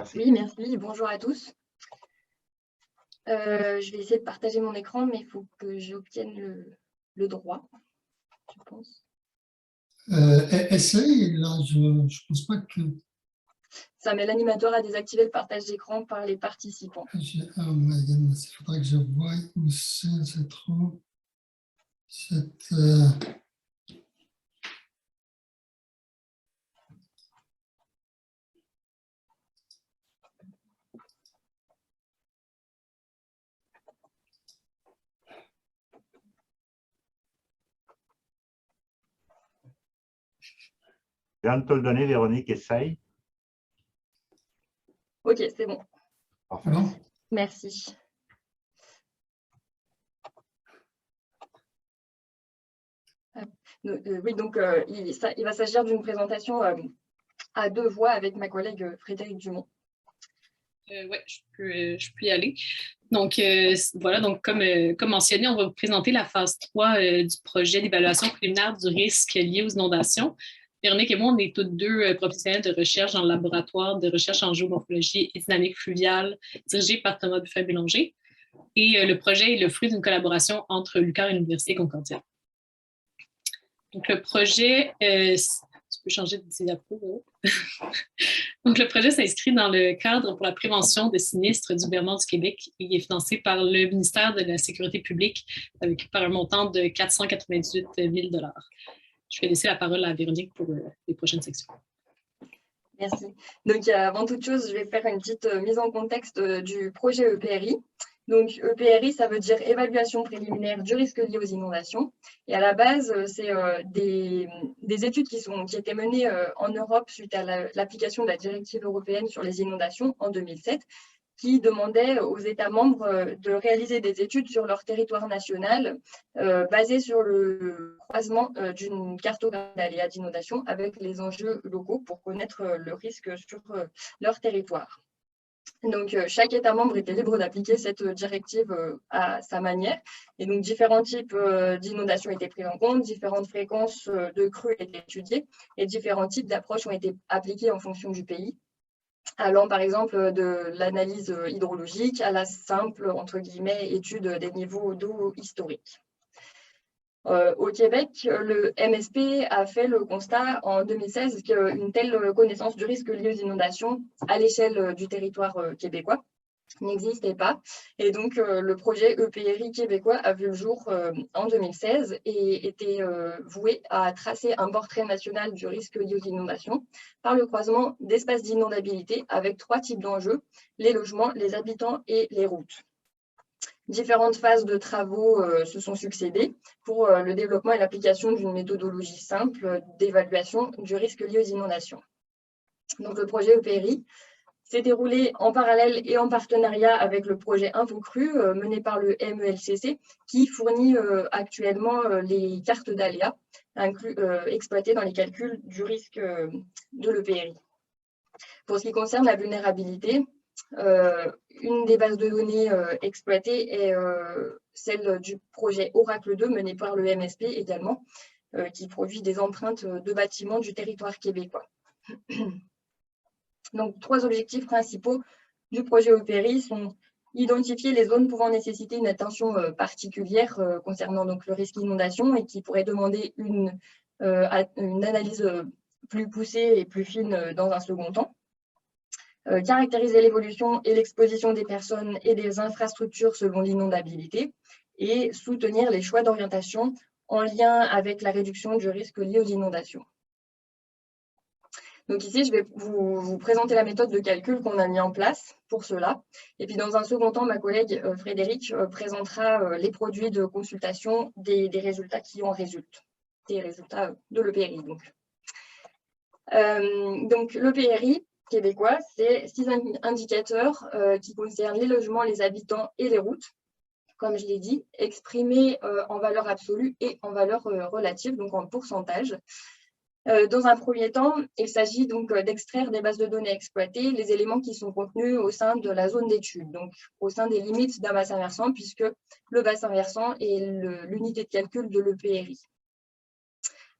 Merci. Oui, merci. Bonjour à tous. Je vais essayer de partager mon écran, mais il faut que j'obtienne le droit, je pense. Essaye, là, je ne pense pas que... Ça met l'animateur à désactiver le partage d'écran par les participants. Il faudrait que je voie où c'est trop... Je viens de te le donner, Véronique, essaye. Ok, c'est bon. Parfait. Non. Merci. Oui, donc il va s'agir d'une présentation à deux voix avec ma collègue Frédérique Dumont. Oui, je peux y aller. Donc, voilà, donc comme mentionné, on va vous présenter la phase 3 du projet d'évaluation préliminaire du risque lié aux inondations. Véronique et moi, on est toutes deux professionnels de recherche dans le laboratoire de recherche en géomorphologie et dynamique fluviale dirigé par Thomas Buffet-Bélanger. Et le projet est le fruit d'une collaboration entre l'UQAM et l'Université Concordia. Donc, le projet, tu peux changer de diapo. Donc, le projet s'inscrit dans le cadre pour la prévention des sinistres du gouvernement du Québec et est financé par le ministère de la Sécurité publique par un montant de 498 000 $. Je vais laisser la parole à Véronique pour les prochaines sections. Merci. Donc, avant toute chose, je vais faire une petite mise en contexte du projet EPRI. Donc, EPRI, ça veut dire évaluation préliminaire du risque lié aux inondations. Et à la base, c'est des études qui étaient menées en Europe suite à l'application de la directive européenne sur les inondations en 2007, qui demandait aux États membres de réaliser des études sur leur territoire national basées sur le croisement d'une cartographie d'aléas d'inondation avec les enjeux locaux pour connaître le risque sur leur territoire. Donc, chaque État membre était libre d'appliquer cette directive à sa manière. Et donc, différents types d'inondations étaient pris en compte, différentes fréquences de crues étaient étudiées et différents types d'approches ont été appliquées en fonction du pays, allant par exemple de l'analyse hydrologique à la simple, entre guillemets, étude des niveaux d'eau historiques. Au Québec, le MSP a fait le constat en 2016 qu'une telle connaissance du risque lié aux inondations à l'échelle du territoire québécois n'existait pas. Et donc, le projet EPRI québécois a vu le jour en 2016 et était voué à tracer un portrait national du risque lié aux inondations par le croisement d'espaces d'inondabilité avec trois types d'enjeux, les logements, les habitants et les routes. Différentes phases de travaux se sont succédées pour le développement et l'application d'une méthodologie simple d'évaluation du risque lié aux inondations. Donc, le projet EPRI s'est déroulé en parallèle et en partenariat avec le projet InfoCru mené par le MELCC qui fournit actuellement les cartes d'aléas exploitées dans les calculs du risque de l'EPRI. Pour ce qui concerne la vulnérabilité, une des bases de données exploitées est celle du projet Oracle 2 mené par le MSP également, qui produit des empreintes de bâtiments du territoire québécois. Donc, trois objectifs principaux du projet EPRI sont identifier les zones pouvant nécessiter une attention particulière concernant donc, le risque d'inondation et qui pourrait demander une analyse plus poussée et plus fine dans un second temps. Caractériser l'évolution et l'exposition des personnes et des infrastructures selon l'inondabilité et soutenir les choix d'orientation en lien avec la réduction du risque lié aux inondations. Donc ici, je vais vous présenter la méthode de calcul qu'on a mis en place pour cela. Et puis dans un second temps, ma collègue Frédérique présentera les produits de consultation des résultats qui en résultent, des résultats de l'EPRI. Donc l'EPRI québécois, c'est 6 indicateurs qui concernent les logements, les habitants et les routes, comme je l'ai dit, exprimés en valeur absolue et en valeur relative, donc en pourcentage. Dans un premier temps, il s'agit donc d'extraire des bases de données exploitées les éléments qui sont contenus au sein de la zone d'étude, donc au sein des limites d'un bassin versant, puisque le bassin versant est l'unité de calcul de l'EPRI.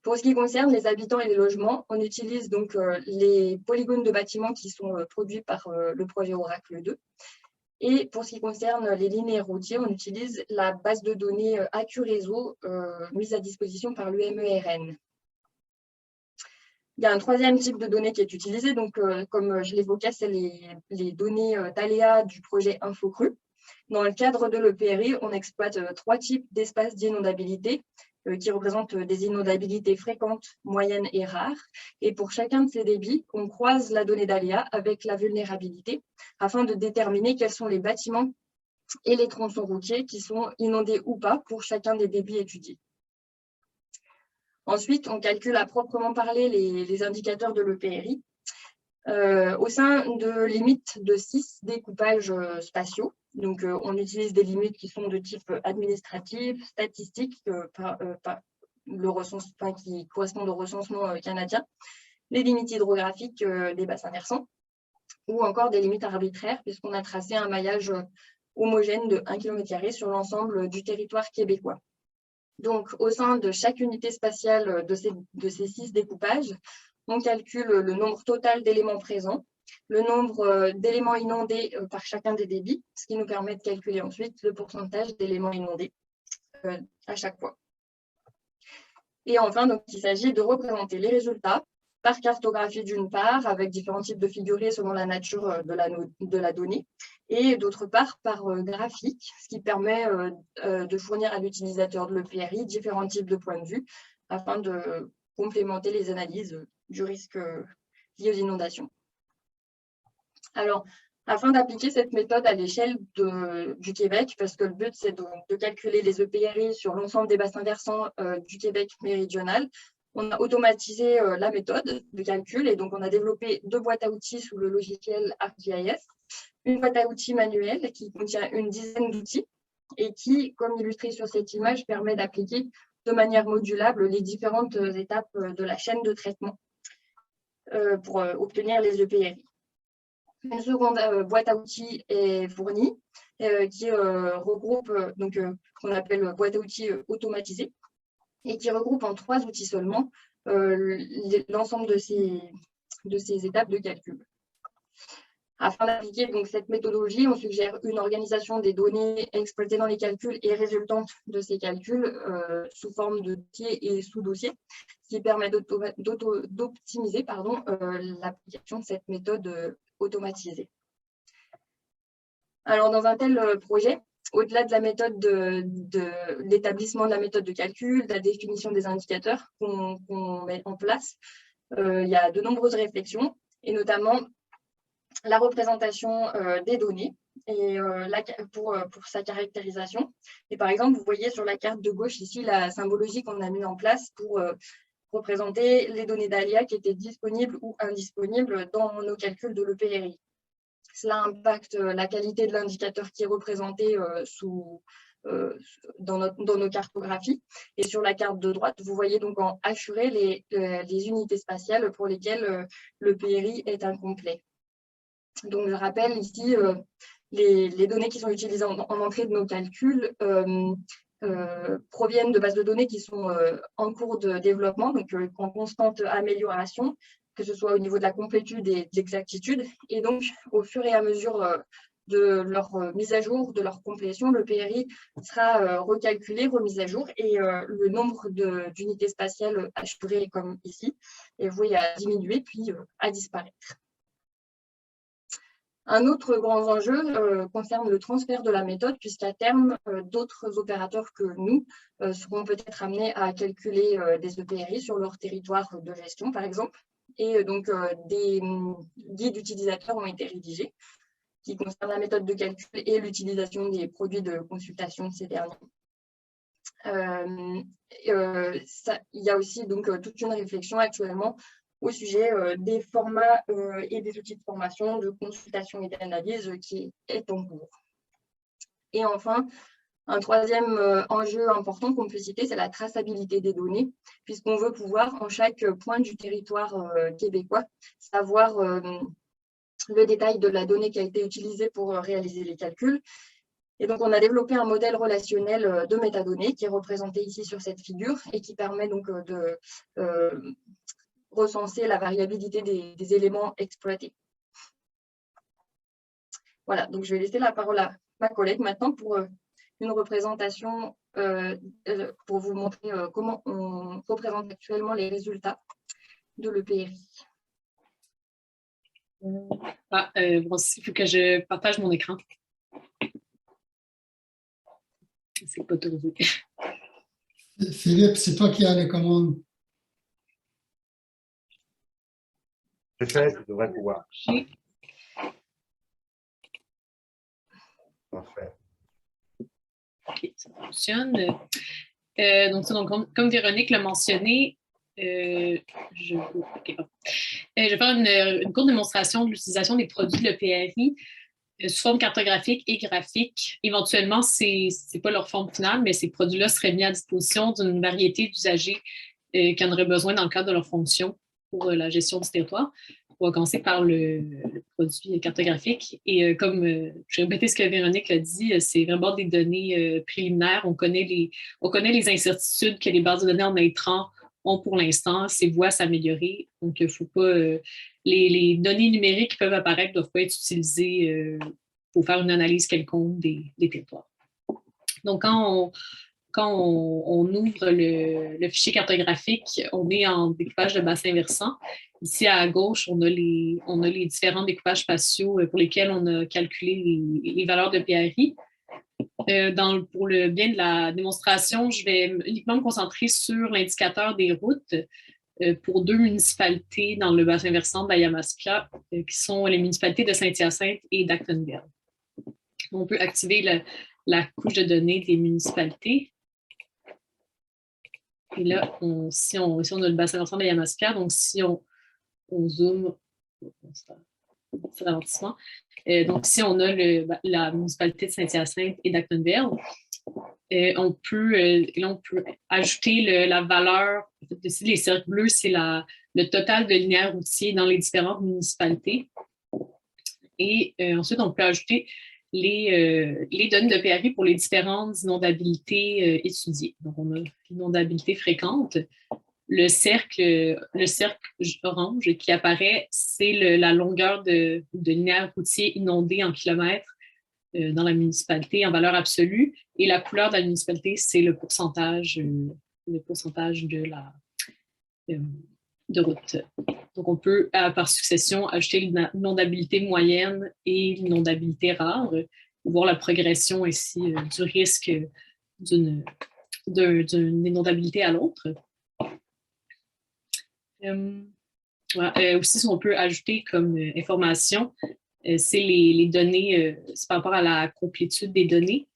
Pour ce qui concerne les habitants et les logements, on utilise donc les polygones de bâtiments qui sont produits par le projet Oracle 2. Et pour ce qui concerne les linéaires routiers, on utilise la base de données AccuRéseau mise à disposition par l'UMERN. Il y a un troisième type de données qui est utilisé, donc comme je l'évoquais, c'est les données d'aléas du projet InfoCru. Dans le cadre de l'EPRI, on exploite 3 types d'espaces d'inondabilité qui représentent des inondabilités fréquentes, moyennes et rares. Et pour chacun de ces débits, on croise la donnée d'aléa avec la vulnérabilité afin de déterminer quels sont les bâtiments et les tronçons routiers qui sont inondés ou pas pour chacun des débits étudiés. Ensuite, on calcule à proprement parler les indicateurs de l'EPRI au sein de limites de 6 découpages spatiaux. Donc, on utilise des limites qui sont de type administratif, statistique, qui correspondent au recensement canadien, les limites hydrographiques des bassins versants, ou encore des limites arbitraires, puisqu'on a tracé un maillage homogène de 1 km² sur l'ensemble du territoire québécois. Donc, au sein de chaque unité spatiale de ces 6 découpages, on calcule le nombre total d'éléments présents, le nombre d'éléments inondés par chacun des débits, ce qui nous permet de calculer ensuite le pourcentage d'éléments inondés à chaque fois. Et enfin, donc, il s'agit de représenter les résultats par cartographie d'une part, avec différents types de figurés selon la nature de la donnée, et d'autre part par graphique, ce qui permet de fournir à l'utilisateur de l'EPRI différents types de points de vue afin de complémenter les analyses du risque lié aux inondations. Alors, afin d'appliquer cette méthode à l'échelle du Québec, parce que le but c'est de calculer les EPRI sur l'ensemble des bassins versants du Québec méridional, on a automatisé la méthode de calcul et donc on a développé 2 boîtes à outils sous le logiciel ArcGIS, une boîte à outils manuelle qui contient une dizaine d'outils et qui, comme illustré sur cette image, permet d'appliquer de manière modulable les différentes étapes de la chaîne de traitement pour obtenir les EPRI. Une seconde boîte à outils est fournie qui regroupe qu'on appelle boîte à outils automatisée et qui regroupe en 3 outils seulement l'ensemble de ces étapes de calcul. Afin d'appliquer donc cette méthodologie, on suggère une organisation des données exploitées dans les calculs et résultantes de ces calculs sous forme de dossiers et sous-dossiers, qui permet d'optimiser l'application de cette méthode automatisée. Alors, dans un tel projet, au-delà de la méthode de l'établissement de la méthode de calcul, de la définition des indicateurs qu'on met en place, il y a de nombreuses réflexions, et notamment la représentation des données et pour sa caractérisation. Et par exemple, vous voyez sur la carte de gauche ici la symbologie qu'on a mise en place pour représenter les données d'ALIA qui étaient disponibles ou indisponibles dans nos calculs de l'EPRI. Cela impacte la qualité de l'indicateur qui est représenté dans nos cartographies. Et sur la carte de droite, vous voyez donc en hachuré les unités spatiales pour lesquelles l'EPRI est incomplet. Donc, je rappelle ici les données qui sont utilisées en entrée de nos calculs proviennent de bases de données qui sont en cours de développement, donc en constante amélioration, que ce soit au niveau de la complétude et de l'exactitude. Et donc, au fur et à mesure de leur mise à jour, de leur complétion, le PRI sera recalculé, remis à jour, et le nombre d'unités spatiales assurées, comme ici, est voué à diminuer puis à disparaître. Un autre grand enjeu concerne le transfert de la méthode, puisqu'à terme, d'autres opérateurs que nous seront peut-être amenés à calculer des EPRI sur leur territoire de gestion, par exemple. Et donc, des guides utilisateurs ont été rédigés qui concernent la méthode de calcul et l'utilisation des produits de consultation de ces derniers. Il y a aussi donc toute une réflexion actuellement au sujet des formats et des outils de formation, de consultation et d'analyse qui est en cours. Et enfin, un troisième enjeu important qu'on peut citer, c'est la traçabilité des données, puisqu'on veut pouvoir, en chaque point du territoire québécois, savoir le détail de la donnée qui a été utilisée pour réaliser les calculs, Et donc, on a développé un modèle relationnel de métadonnées qui est représenté ici sur cette figure et qui permet donc de recenser la variabilité des éléments exploités. Voilà, donc je vais laisser la parole à ma collègue maintenant pour une représentation, pour vous montrer comment on représente actuellement les résultats de l'EPRI. Bon, il faut que je partage mon écran. C'est pas autorisé. Philippe, c'est toi qui as les commandes. C'est fait, tu devrais pouvoir. Parfait. OK, ça fonctionne. Donc, comme Véronique l'a mentionné, je vais faire une courte démonstration de l'utilisation des produits de l'EPRI sous forme cartographique et graphique. Éventuellement, ce n'est pas leur forme finale, mais ces produits-là seraient mis à disposition d'une variété d'usagers qui en auraient besoin dans le cadre de leur fonction pour la gestion du territoire. On va commencer par le produit cartographique. Et comme je vais répéter ce que Véronique a dit, c'est vraiment des données préliminaires. On connaît les incertitudes que les bases de données en intrant ont pour l'instant. Ces voies s'améliorer. Donc, il ne faut pas... les données numériques qui peuvent apparaître ne doivent pas être utilisées pour faire une analyse quelconque des territoires. Donc, quand on ouvre le fichier cartographique, on est en découpage de bassin versant. Ici, à gauche, on a les différents découpages spatiaux pour lesquels on a calculé les valeurs de PRI. Pour le bien de la démonstration, je vais uniquement me concentrer sur l'indicateur des routes pour 2 municipalités dans le bassin versant de la Yamaska, qui sont les municipalités de Saint-Hyacinthe et d'Actonville. On peut activer la couche de données des municipalités. Et là, ici, on a le bassin versant de la Yamaska. Donc, si on zoome, c'est ralentissement. Donc, si on a la municipalité de Saint-Hyacinthe et d'Actonville, on peut ajouter la valeur. Ici, les cercles bleus, c'est le total de linéaires routiers dans les différentes municipalités. Et ensuite, on peut ajouter les données de PRI pour les différentes inondabilités étudiées. Donc, on a l'inondabilité fréquente. Le cercle orange qui apparaît, c'est la longueur de linéaire routier inondé en kilomètres dans la municipalité en valeur absolue. Et la couleur de la municipalité, c'est le pourcentage de route. Donc, on peut, par succession, ajouter l'inondabilité moyenne et l'inondabilité rare, voir la progression ici du risque d'une inondabilité à l'autre. Aussi, ce qu'on peut ajouter comme information, c'est les données, c'est par rapport à la complétude des données.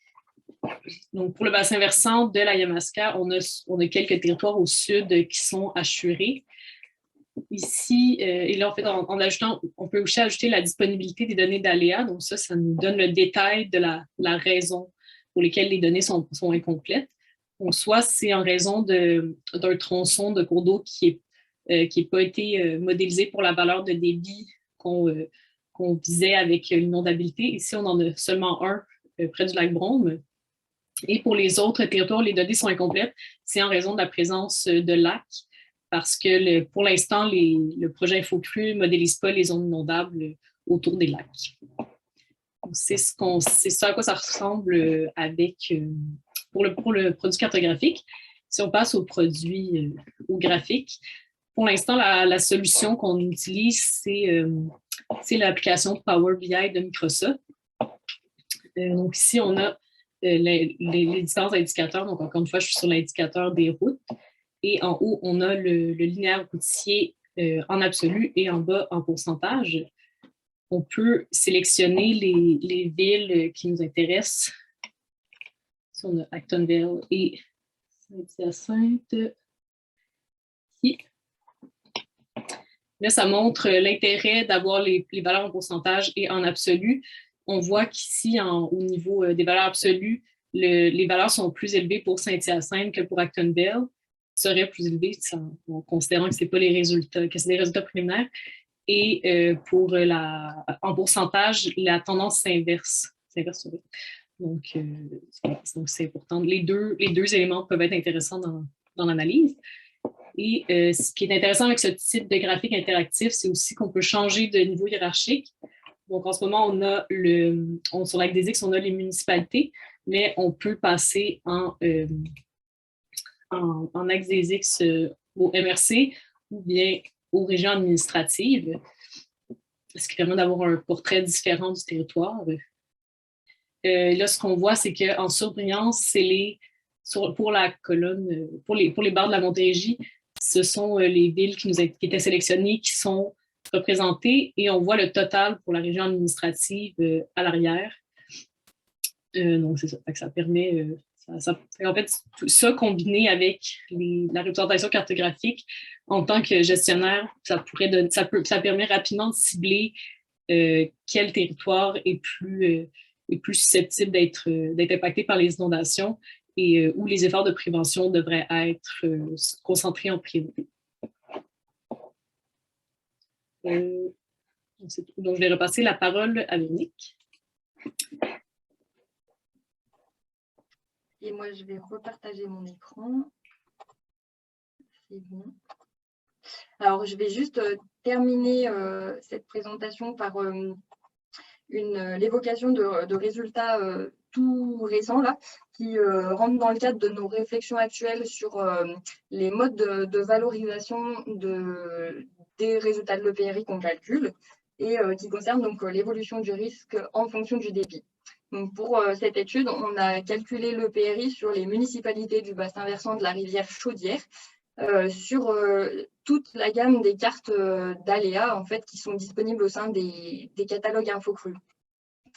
Donc, pour le bassin versant de la Yamaska, on a quelques territoires au sud qui sont assurés. Ici, et là, en fait, en ajoutant, on peut aussi ajouter la disponibilité des données d'aléas. Donc, ça nous donne le détail de la raison pour lesquelles les données sont incomplètes. Donc, soit c'est en raison d'un tronçon de cours d'eau qui n'a pas été modélisé pour la valeur de débit qu'on visait avec l'inondabilité. Ici, on en a seulement un près du lac Brome. Et pour les autres territoires, les données sont incomplètes. C'est en raison de la présence de lacs, parce que pour l'instant, le projet InfoCru ne modélise pas les zones inondables autour des lacs. C'est ça à quoi ça ressemble pour le produit cartographique. Si on passe au produit au graphique, pour l'instant, la solution qu'on utilise, c'est l'application Power BI de Microsoft. Donc ici, on a les différents indicateurs. Donc, encore une fois, je suis sur l'indicateur des routes. Et en haut, on a le linéaire routier en absolu et en bas en pourcentage. On peut sélectionner les villes qui nous intéressent. Ici, on a Actonville et Saint-Hyacinthe. Là, ça montre l'intérêt d'avoir les valeurs en pourcentage et en absolu. On voit qu'ici, au niveau des valeurs absolues, les valeurs sont plus élevées pour Saint-Hyacinthe que pour Actonville. Seraient plus élevées en considérant que ce n'est pas les résultats, que c'est des résultats préliminaires. Et en pourcentage, la tendance s'inverse. Donc, c'est important. Les deux éléments peuvent être intéressants dans l'analyse. Et ce qui est intéressant avec ce type de graphique interactif, c'est aussi qu'on peut changer de niveau hiérarchique. Donc, en ce moment, sur l'acte des X, on a les municipalités, mais on peut passer en axe des X au MRC ou bien aux régions administratives, ce qui permet d'avoir un portrait différent du territoire. Là, ce qu'on voit, c'est qu'en surbrillance, c'est pour la colonne, pour les barres de la Montérégie, ce sont les villes qui étaient sélectionnées, qui sont représentées, et on voit le total pour la région administrative à l'arrière. Donc, c'est ça. Ça permet, en fait, tout ça combiné avec la représentation cartographique, en tant que gestionnaire, ça permet rapidement de cibler quel territoire est plus susceptible d'être impacté par les inondations et où les efforts de prévention devraient être concentrés en priorité. Donc, je vais repasser la parole à Véronique. Et moi, je vais repartager mon écran. C'est bon. Alors, je vais juste terminer cette présentation par l'évocation de résultats tout récents là, qui rentrent dans le cadre de nos réflexions actuelles sur les modes de valorisation des résultats de l'EPRI qu'on calcule et qui concernent donc l'évolution du risque en fonction du débit. Donc pour cette étude, on a calculé l'EPRI sur les municipalités du bassin versant de la rivière Chaudière, sur toute la gamme des cartes d'aléas en fait, qui sont disponibles au sein des catalogues InfoCru.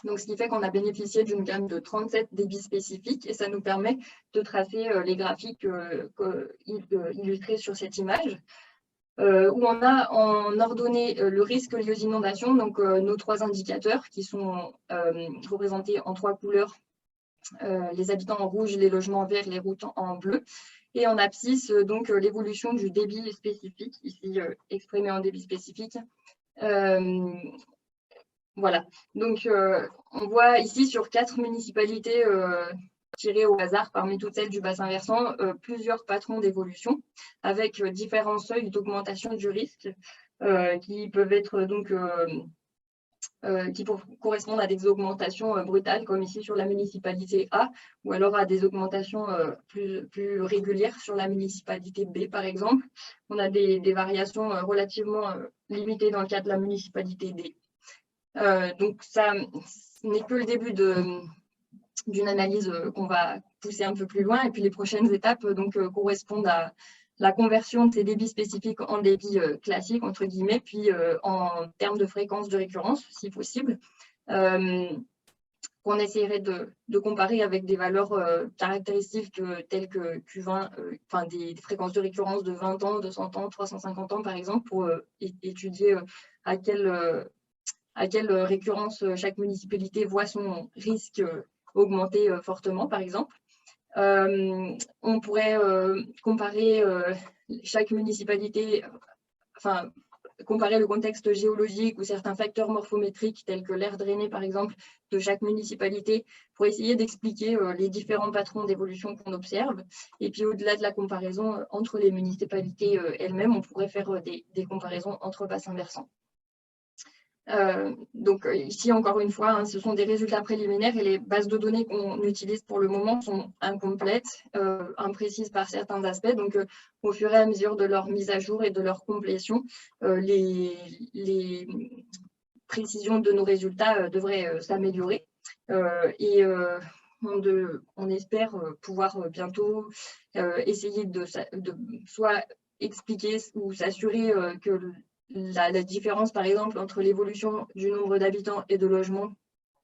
Donc, ce qui fait qu'on a bénéficié d'une gamme de 37 débits spécifiques et ça nous permet de tracer les graphiques illustrés sur cette image, où on a en ordonnée le risque lié aux inondations, donc nos 3 indicateurs qui sont représentés en 3 couleurs, les habitants en rouge, les logements en vert, les routes en bleu. Et en abscisse, donc l'évolution du débit spécifique, ici exprimé en débit spécifique. Voilà, donc on voit ici sur 4 municipalités tirées au hasard parmi toutes celles du bassin versant, plusieurs patrons d'évolution avec différents seuils d'augmentation du risque qui peuvent être donc qui peuvent correspondre à des augmentations brutales comme ici sur la municipalité A ou alors à des augmentations plus régulières sur la municipalité B par exemple. On a des variations relativement limitées dans le cas de la municipalité D. Donc, ça n'est que le début d'une analyse qu'on va pousser un peu plus loin. Et puis, les prochaines étapes correspondent à la conversion de ces débits spécifiques en débits classiques, entre guillemets, puis en termes de fréquence de récurrence, si possible, qu'on essaierait de comparer avec des valeurs caractéristiques telles que Q20, enfin des fréquences de récurrence de 20 ans, 200 ans, 350 ans, par exemple, pour étudier à quelle récurrence chaque municipalité voit son risque augmenter fortement, par exemple. On pourrait comparer chaque municipalité, enfin, comparer le contexte géologique ou certains facteurs morphométriques tels que l'air drainé, par exemple, de chaque municipalité pour essayer d'expliquer les différents patrons d'évolution qu'on observe. Et puis, au-delà de la comparaison entre les municipalités elles-mêmes, on pourrait faire des comparaisons entre bassins versants. Donc ici, encore une fois, ce sont des résultats préliminaires et les bases de données qu'on utilise pour le moment sont incomplètes, imprécises par certains aspects. Donc, au fur et à mesure de leur mise à jour et de leur complétion, les précisions de nos résultats devraient s'améliorer. Et on espère pouvoir bientôt essayer de soit expliquer ou s'assurer que la différence, par exemple, entre l'évolution du nombre d'habitants et de logements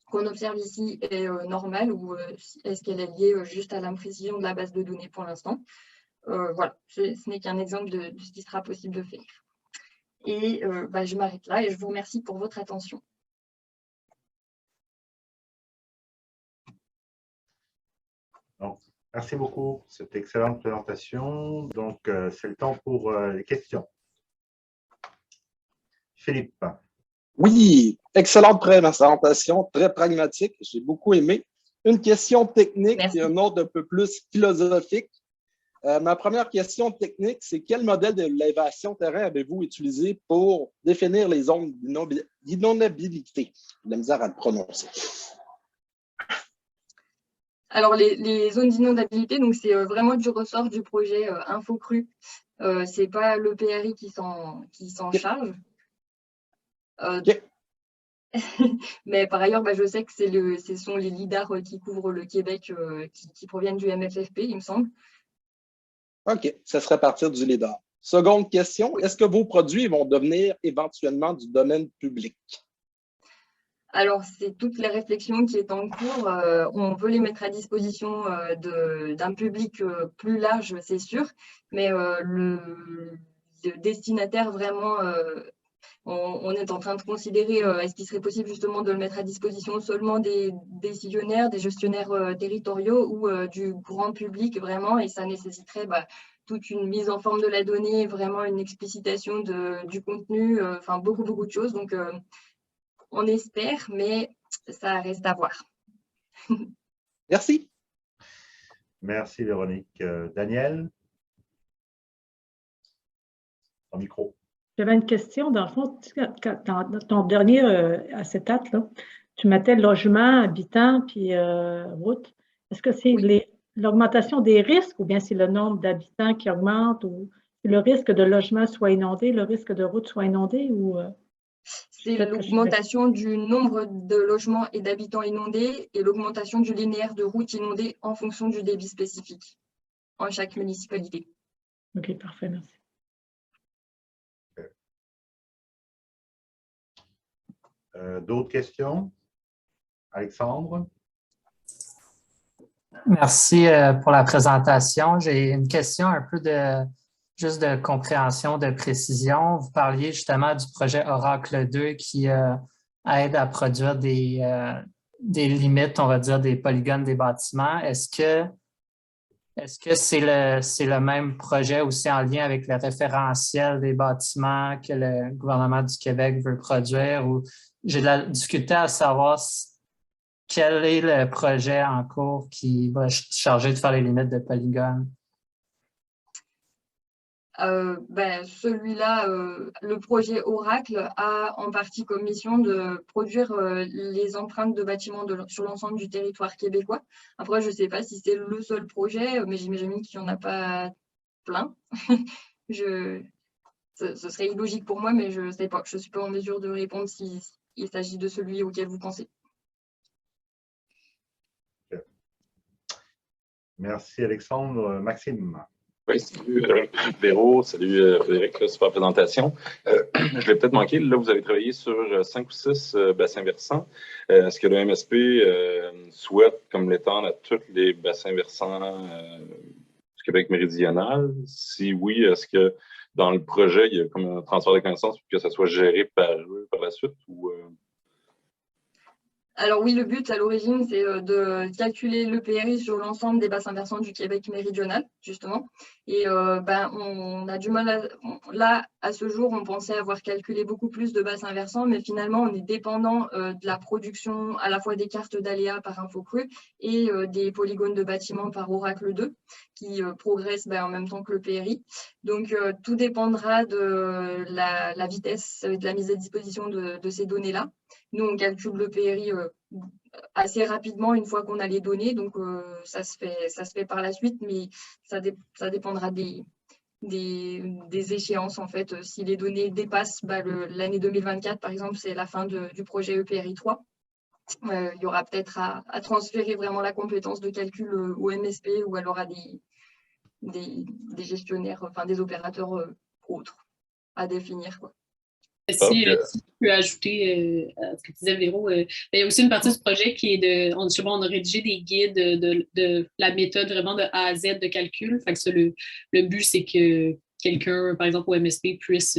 qu'on observe ici est normale ou est-ce qu'elle est liée juste à l'imprécision de la base de données pour l'instant. Voilà, ce n'est qu'un exemple de ce qui sera possible de faire. Et je m'arrête là et je vous remercie pour votre attention. Donc, merci beaucoup pour cette excellente présentation. Donc, c'est le temps pour les questions. Philippe. Oui, excellente présentation, très pragmatique, j'ai beaucoup aimé. Une question technique Merci. et une autre un peu plus philosophique. Ma première question technique, c'est quel modèle de l'élévation terrain avez-vous utilisé pour définir les zones d'inondabilité? J'ai de la misère à le prononcer. Alors, les zones d'inondabilité, donc c'est vraiment du ressort du projet InfoCru. C'est pas le PRI qui s'en charge. OK. Mais par ailleurs, je sais que ce sont les lidars qui couvrent le Québec qui proviennent du MFFP, il me semble. OK, ça serait à partir du LIDAR. Seconde question, est-ce que vos produits vont devenir éventuellement du domaine public? Alors, c'est toute la réflexion qui est en cours. On veut les mettre à disposition d'un public plus large, c'est sûr, mais le destinataire vraiment, on est en train de considérer est-ce qu'il serait possible justement de le mettre à disposition seulement des décisionnaires, des gestionnaires territoriaux ou du grand public vraiment, et ça nécessiterait toute une mise en forme de la donnée, vraiment une explicitation du contenu, enfin beaucoup de choses. Donc, on espère, mais ça reste à voir. Merci. Merci, Véronique. Daniel? Au micro. J'avais une question. Dans le fond, dans ton dernier acétate, là, tu mettais logement, habitant, puis route. Est-ce que c'est l'augmentation des risques ou bien c'est le nombre d'habitants qui augmente ou le risque de logement soit inondé, le risque de route soit inondé ou… C'est l'augmentation du nombre de logements et d'habitants inondés et l'augmentation du linéaire de routes inondées en fonction du débit spécifique en chaque municipalité. OK, parfait, merci. D'autres questions? Alexandre? Merci pour la présentation. J'ai une question un peu juste de compréhension, de précision. Vous parliez justement du projet Oracle 2 qui aide à produire des limites, on va dire, des polygones des bâtiments. Est-ce que c'est le même projet aussi en lien avec le référentiel des bâtiments que le gouvernement du Québec veut produire? Ou j'ai de la difficulté à savoir quel est le projet en cours qui va être chargé de faire les limites de polygones? Celui-là, le projet Oracle a en partie comme mission de produire les empreintes de bâtiments sur l'ensemble du territoire québécois. Après, je ne sais pas si c'est le seul projet, mais j'imagine qu'il n'y en a pas plein. Ce serait illogique pour moi, mais je ne sais pas. Je ne suis pas en mesure de répondre s'il s'agit de celui auquel vous pensez. Merci, Alexandre. Maxime? Oui, salut Véro, salut Frédéric, super présentation. Je l'ai peut-être manqué, là vous avez travaillé sur 5 ou 6 bassins versants. Est-ce que le MSP souhaite comme l'étendre à tous les bassins versants du Québec méridional? Si oui, est-ce que dans le projet, il y a comme un transfert de connaissances pour que ça soit géré par eux par la suite? Ou, Alors oui, le but à l'origine, c'est de calculer le PRI sur l'ensemble des bassins versants du Québec méridional, justement. Et on a du mal là, à ce jour, on pensait avoir calculé beaucoup plus de bassins versants, mais finalement, on est dépendant de la production à la fois des cartes d'aléas par InfoCru et des polygones de bâtiments par Oracle 2, qui progressent en même temps que le PRI. Donc, tout dépendra de la vitesse de la mise à disposition de ces données-là. Nous, on calcule le PRI assez rapidement une fois qu'on a les données, donc ça se fait par la suite, mais ça dépendra des échéances en fait. Si les données dépassent l'année 2024, par exemple, c'est la fin du projet EPRI 3. Il y aura peut-être à transférer vraiment la compétence de calcul au MSP ou alors à des gestionnaires, enfin des opérateurs autres à définir, quoi. Si je peux ajouter à ce que tu disais, Véro, il y a aussi une partie du projet qui est on a rédigé des guides de la méthode vraiment de A à Z de calcul. Fait que le but, c'est que quelqu'un, par exemple au MSP, puisse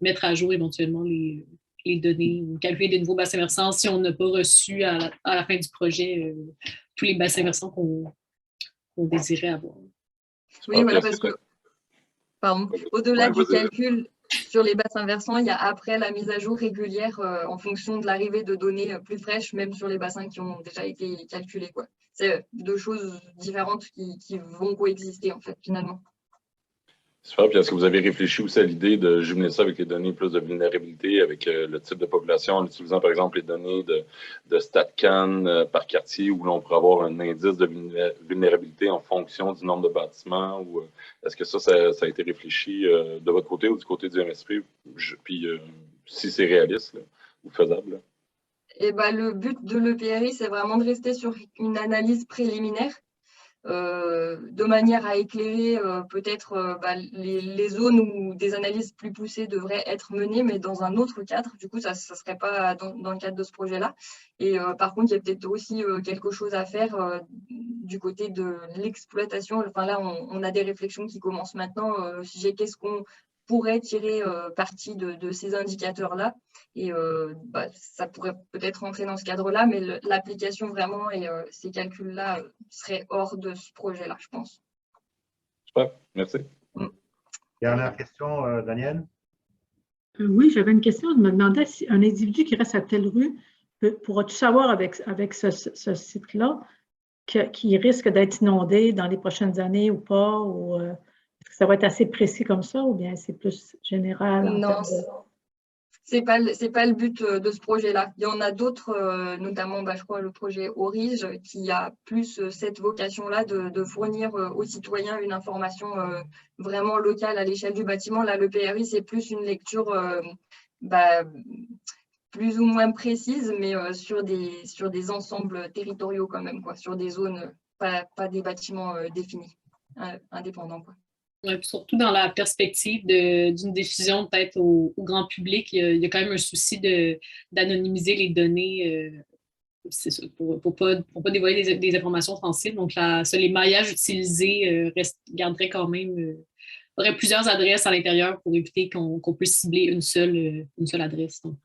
mettre à jour éventuellement les données ou calculer des nouveaux bassins versants si on n'a pas reçu à la fin du projet tous les bassins versants qu'on désirait avoir. Oui, voilà, parce que, pardon, au-delà du calcul Sur les bassins versants, il y a après la mise à jour régulière en fonction de l'arrivée de données plus fraîches, même sur les bassins qui ont déjà été calculés, quoi. C'est deux choses différentes qui vont coexister, en fait, finalement. Super. Puis est-ce que vous avez réfléchi aussi à l'idée de jumeler ça avec les données plus de vulnérabilité, avec le type de population, en utilisant par exemple les données de StatCan par quartier, où l'on pourrait avoir un indice de vulnérabilité en fonction du nombre de bâtiments? Ou est-ce que ça a été réfléchi de votre côté ou du côté du MSP? Puis si c'est réaliste là, ou faisable? Là? Et ben, le but de l'EPRI, c'est vraiment de rester sur une analyse préliminaire. De manière à éclairer peut-être les zones où des analyses plus poussées devraient être menées, mais dans un autre cadre. Du coup, ça ne serait pas dans le cadre de ce projet-là. Et par contre, il y a peut-être aussi quelque chose à faire du côté de l'exploitation. Enfin, là, on a des réflexions qui commencent maintenant. Qu'est-ce qu'on pourrait tirer parti de ces indicateurs-là. Et ça pourrait peut-être rentrer dans ce cadre-là, mais l'application vraiment et ces calculs-là seraient hors de ce projet-là, je pense. Super, merci. Dernière question, Daniel? Oui, j'avais une question. Je me demandais si un individu qui reste à telle rue, pourras-tu savoir avec ce site-là qui risque d'être inondé dans les prochaines années ou pas? Ou est-ce que ça va être assez précis comme ça ou bien c'est plus général? Non, c'est pas le but de ce projet-là. Il y en a d'autres, notamment, je crois, le projet Orige, qui a plus cette vocation-là de fournir aux citoyens une information vraiment locale à l'échelle du bâtiment. Là, le PRI, c'est plus une lecture plus ou moins précise, mais sur des ensembles territoriaux quand même, quoi, sur des zones, pas des bâtiments définis, indépendants, quoi. Surtout dans la perspective d'une diffusion peut-être au grand public, il y a quand même un souci d'anonymiser les données pour ne pas dévoiler des informations sensibles. Donc, les maillages utilisés garderaient quand même, aurait plusieurs adresses à l'intérieur pour éviter qu'on puisse cibler une seule adresse. Donc.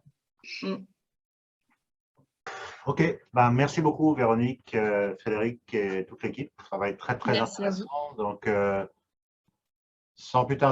OK. Merci beaucoup, Véronique, Frédéric et toute l'équipe. Ça va être très, très intéressant. Donc, sans plus tarder,